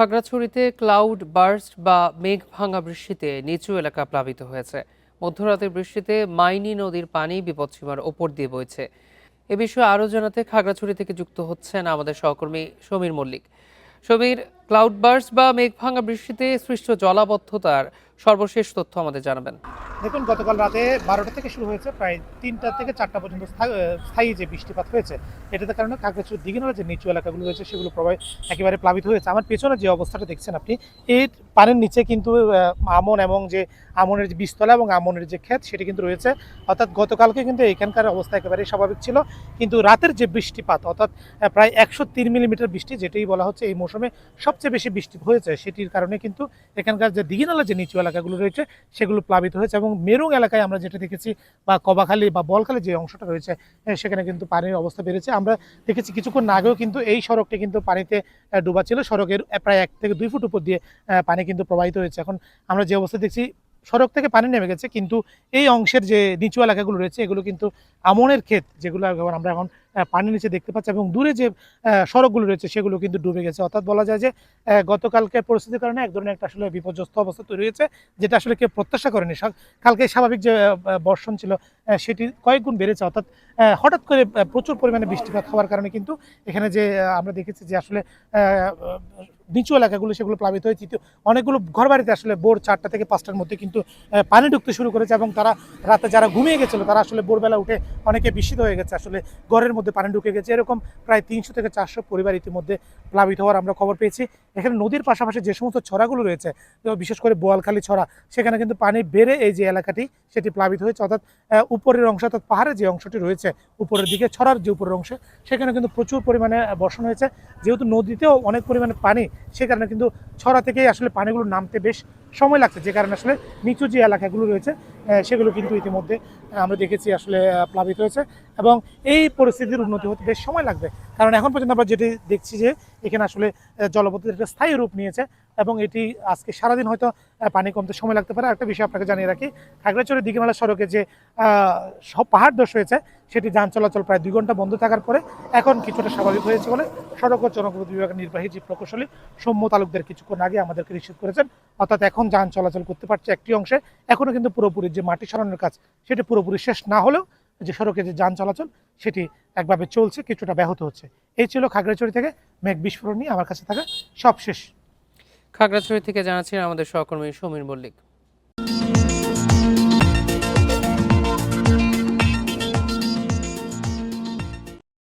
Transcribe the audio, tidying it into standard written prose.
খাগড়াছড়িতে cloud burst বা মেঘ ভাঙা বৃষ্টিতে নিচু এলাকা প্লাবিত হয়েছে। মধ্যরাতের বৃষ্টিতে মাইনী নদীর পানি বিপদসীমার ওপর দিয়ে বইছে। এ বিষয়ে আরও জানাতে খাগড়াছড়ি থেকে যুক্ত হচ্ছেন আমাদের সহকর্মী সমীর মল্লিক। সমীর, ক্লাউড বার্স্ট বা মেঘ ভাঙা বৃষ্টিতে সৃষ্ট জলাবদ্ধতার সর্বশেষ তথ্য আমাদের জানাবেন। দেখুন, গতকাল রাতে 12টা থেকে শুরু হয়েছে, প্রায় 3টা থেকে 4টা পর্যন্ত স্থায়ী যে বৃষ্টিপাত হয়েছে, এটাতে কারণে খাগড়াছড়ির দিঘিনালা যে নিচু এলাকাগুলো রয়েছে সেগুলো প্রায় একেবারে প্লাবিত হয়েছে। আমার পেছনে যে অবস্থাটা দেখছেন আপনি, এর পানির নিচে কিন্তু আমন এবং যে আমনের যে বীজতলা এবং আমনের যে ক্ষেত সেটি কিন্তু রয়েছে। অর্থাৎ গতকালকে কিন্তু এখানকার অবস্থা একেবারে স্বাভাবিক ছিল, কিন্তু রাতের যে বৃষ্টিপাত অর্থাৎ প্রায় 103 মিলিমিটার বৃষ্টি, যেটাই বলা হচ্ছে এই মৌসুমে সবচেয়ে বেশি বৃষ্টি হয়েছে, সেটির কারণে কিন্তু এখানকার যে দিঘিনালা যে নিচু এলাকাগুলো রয়েছে সেগুলো প্লাবিত হয়েছে। এবং মেরুং এলাকায় আমরা যেটা দেখেছি, বা কবাখালী বা বলখালী যে অংশটা রয়েছে, সেখানে কিন্তু পানির অবস্থা বেড়েছে। আমরা দেখেছি কিছুক্ষণ আগেও কিন্তু এই সড়কটি কিন্তু পানিতে ডুবা ছিল। সড়কের প্রায় 1 থেকে 2 ফুট উপর দিয়ে পানি কিন্তু প্রবাহিত হয়েছে। এখন আমরা যে অবস্থা দেখছি, সড়ক থেকে পানি নেমে গেছে, কিন্তু এই অংশের যে নিচু এলাকাগুলো রয়েছে এগুলো কিন্তু আমনের ক্ষেত, যেগুলো আমরা এখন পানির নিচে দেখতে পাচ্ছি, এবং দূরে যে সড়কগুলো রয়েছে সেগুলো কিন্তু ডুবে গেছে। অর্থাৎ বলা যায় যে গতকালকের পরিস্থিতির কারণে এক ধরনের একটা আসলে বিপর্যস্ত অবস্থা তৈরি হয়েছে, যেটা আসলে কেউ প্রত্যাশা করেনি। কালকে স্বাভাবিক যে বর্ষণ ছিল সেটি কয়েক গুণ বেড়েছে। অর্থাৎ হঠাৎ করে প্রচুর পরিমাণে বৃষ্টিপাত হওয়ার কারণে কিন্তু এখানে যে আমরা দেখেছি যে আসলে নিচু এলাকাগুলো সেগুলো প্লাবিত হয়েছে। অনেকগুলো ঘরবাড়িতে আসলে ভোর 4টা থেকে 5টার মধ্যে কিন্তু পানি ঢুকতে শুরু করেছে, এবং তারা রাতে যারা ঘুমিয়ে গেছিলো তারা আসলে ভোরবেলা উঠে অনেকে বিস্মিত হয়ে গেছে, আসলে ঘরের মধ্যে পানি ঢুকে গেছে। এরকম প্রায় 300 থেকে 400 পরিবার ইতিমধ্যে প্লাবিত হওয়ার আমরা খবর পেয়েছি। এখানে নদীর পাশাপাশি যে সমস্ত ছড়াগুলো রয়েছে, বিশেষ করে বোয়ালখালী ছড়া, সেখানে কিন্তু পানি বেড়ে এই যে এলাকাটি সেটি প্লাবিত হয়েছে। অর্থাৎ উপরের অংশ, অর্থাৎ পাহাড়ের যে অংশটি রয়েছে উপরের দিকে, ছড়ার যে উপরের অংশে, সেখানে কিন্তু প্রচুর পরিমাণে বর্ষণ হয়েছে। যেহেতু নদীতেও অনেক পরিমাণে পানি, সে কারণে কিন্তু ছড়া থেকেই আসলে পানিগুলো নামতে বেশ সময় লাগছে, যে কারণে আসলে নিচু যে এলাকাগুলো রয়েছে সেগুলো কিন্তু ইতিমধ্যে আমরা দেখেছি আসলে প্লাবিত হয়েছে। এবং এই পরিস্থিতির উন্নতি হতে বেশ সময় লাগবে, কারণ এখন পর্যন্ত আমরা যেটি দেখছি যে এখানে আসলে জলপথের একটা স্থায়ী রূপ নিয়েছে, এবং এটি আজকে সারাদিন হয়তো পানি কমতে সময় লাগতে পারে। একটা বিষয় আপনাকে জানিয়ে রাখি, খাগড়াছড়ি দিঘিনালা সড়কে যে সব পাহাড় ধস হয়েছে, সেটি যান চলাচল প্রায় 2 ঘন্টা বন্ধ থাকার পরে এখন কিছুটা স্বাভাবিক হয়েছে বলে সড়ক ও জনপথ বিভাগের নির্বাহী যে প্রকৌশলী সৌম্য তালুকদার কিছুক্ষণ আগে আমাদেরকে নিশ্চিত করেছেন। অর্থাৎ এখন যান চলাচল করতে পারছে একটি অংশে। এখনও কিন্তু পুরোপুরি যে মাটি সরানোর কাজ সেটি পুরোপুরি শেষ না হলেও যে সড়কে যে যান চলাচল সেটি একভাবে চলছে, কিছুটা ব্যাহত হচ্ছে। এই ছিল খাগড়াছড়ি থেকে মেঘ বিস্ফোরণ নিয়ে আমার কাছে থাকা সব শেষ। খাগড়াছড়ি থেকে জানাচ্ছিলেন আমাদের সহকর্মী সমীর মল্লিক।